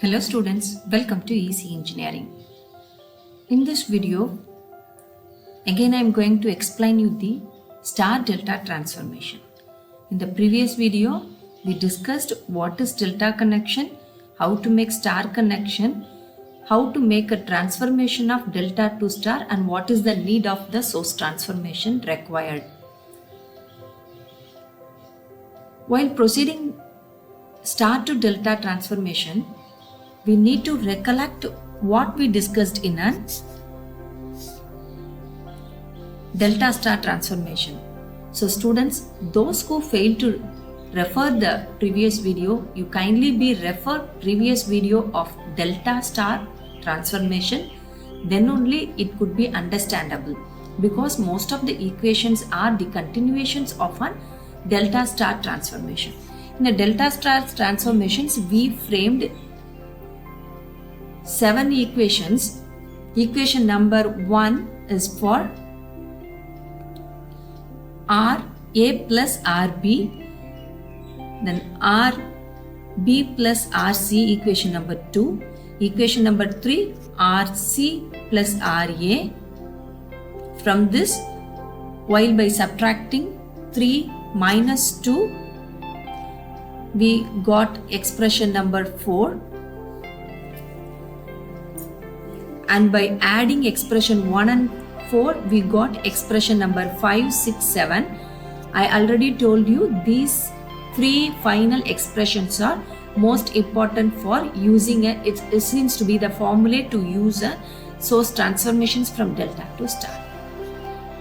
Hello students, welcome to EC Engineering. In this video, again I am going to explain you the star-delta transformation. In the previous video, we discussed what is delta connection, how to make star connection, how to make a transformation of delta to star, and what is the need of the source transformation required. While proceeding star to delta transformation, we need to recollect what we discussed in a delta star transformation. So students, those who fail to refer the previous video, you kindly refer previous video of delta star transformation, then only it could be understandable, because most of the equations are the continuations of a delta star transformation. In a delta star transformations, we framed 7 equations. Equation number 1 is for RA plus RB, then RB plus RC, equation number 2. Equation number 3, RC plus RA. From this, while by subtracting 3 minus 2, we got expression number 4. And by adding expression 1 and 4, we got expression number 5, 6, 7. I already told you these 3 final expressions are most important for using it seems to be the formula to use a source transformations from delta to star.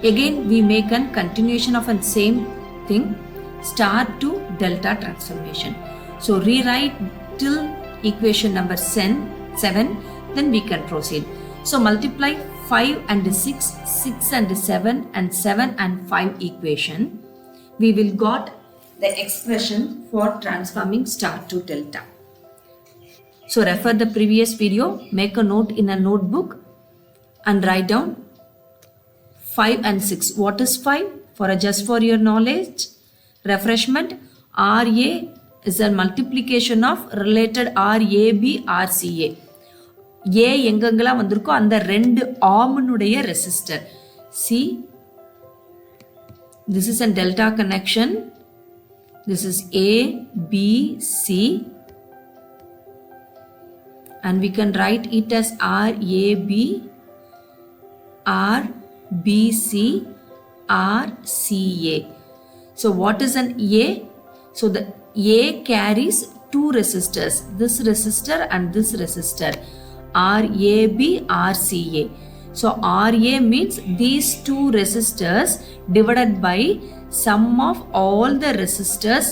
Again, we make a continuation of the same thing, star to delta transformation. So rewrite till equation number 7, then we can proceed. So multiply 5 and 6, 6 and 7 and 7 and 5 equation. We will got the expression for transforming star to delta. So refer the previous video, make a note in a notebook and write down 5 and 6. What is 5? Just for your knowledge, refreshment, RA is a multiplication of related RAB, RCA. A எங்கெங்கெல்லாம் வந்திருக்கோ அந்த ரெண்டு ஆர்முடைய resistor. See, this is a delta connection. This is A, B, C, and we can write it as RAB, RBC, RCA. So what is an A? So the A carries two resistors, this resistor and this resistor. RAB, RCA. So RA means these two resistors divided by sum of all the resistors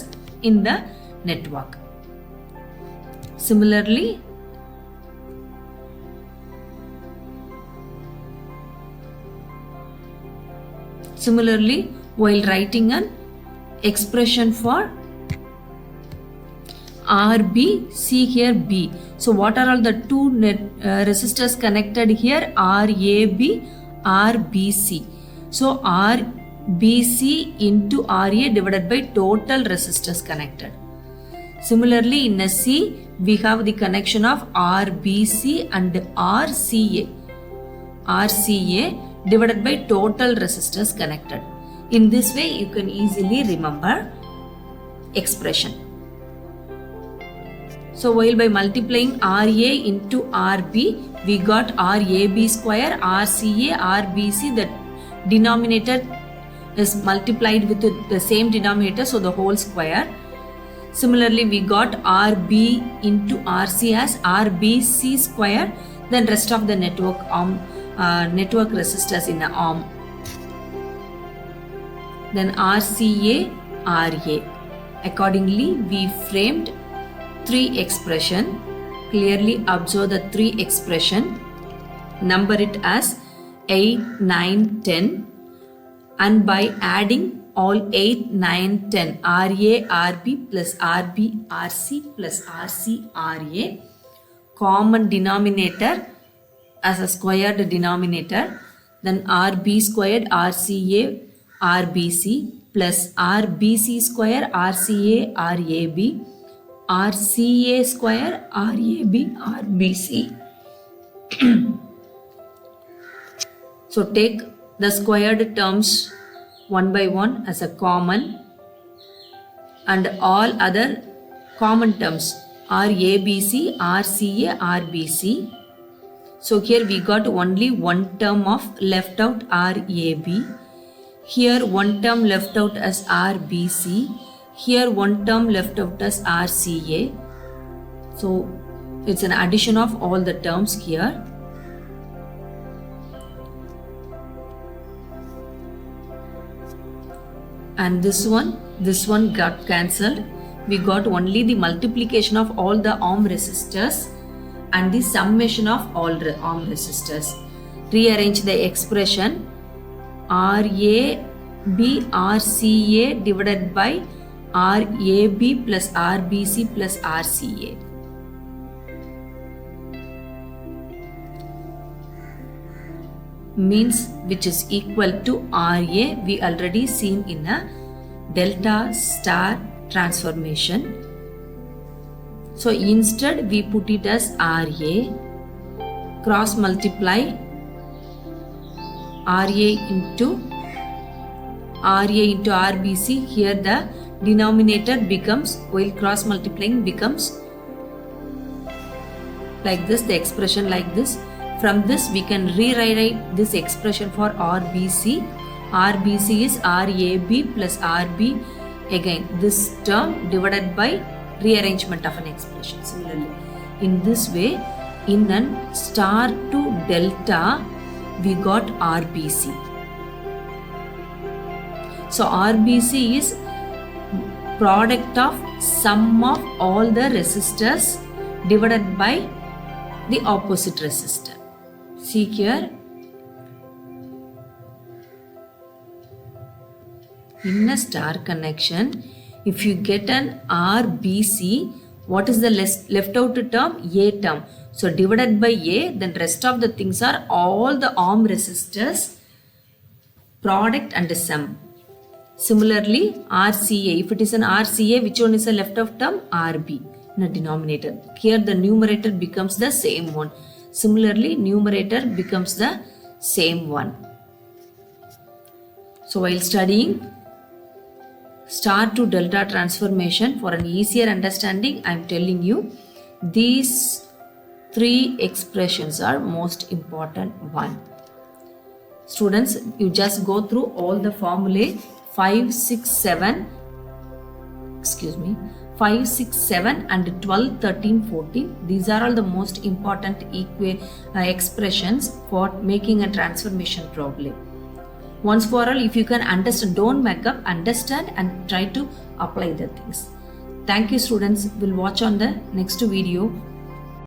in the network. Similarly, while writing an expression for RB, see here B. So what are all the two resistors connected here? RAB, RBC. So RBC into RA divided by total resistors connected. Similarly, in a C, we have the connection of RBC and RCA. RCA divided by total resistors connected. In this way, you can easily remember expression. So while by multiplying RA into RB, we got RAB square, RCA, RBC. The denominator is multiplied with the same denominator, so the whole square. Similarly, we got RB into RC as RBC square. Then rest of the network network resistors in the arm. Then RCA, RA. Accordingly, we framed 3 expression. Clearly observe the 3 expression. Number it as 8, 9, 10. And by adding all 8, 9, 10, RA, RB plus RB, RC plus RC, RA. Common denominator as a squared denominator. Then RB squared, RCA, RBC plus RBC square, RCA, RAB. RCA square, RAB, RBC. So take the squared terms one by one as a common, and all other common terms RABC, RCA, RBC. So here we got only one term of left out RAB. Here one term left out as RBC. Here one term left out as RCA. So it's an addition of all the terms here. And this one got cancelled. We got only the multiplication of all the arm resistors and the summation of all arm resistors. Rearrange the expression RAB RCA divided by RAB plus RBC plus RCA. Means which is equal to RA, we already seen in a delta star transformation. So instead we put it as RA, cross multiply RA into RBC. Here the denominator becomes, while cross multiplying becomes like this, the expression like this. From this we can rewrite this expression for RBC. RBC is RAB plus RB. Again this term divided by rearrangement of an expression. Similarly, in this way, in an star to delta, we got RBC. So RBC is product of sum of all the resistors divided by the opposite resistor. See here, in a star connection, if you get an RBC, what is the left out term? A term. So divided by A, then rest of the things are all the arm resistors, product and sum. Similarly, RCA, if it is an RCA, which one is the left out term? RB in a denominator. Here the numerator becomes the same one. Similarly, numerator becomes the same one. So while studying star to delta transformation, for an easier understanding, I am telling you these three expressions are most important one. Students, you just go through all the formulae 5, 6, 7 and 12, 13, 14. These are all the most important expressions for making a transformation problem. Once for all, if you can understand, don't make up, understand and try to apply the things. Thank you students. We'll watch on the next video.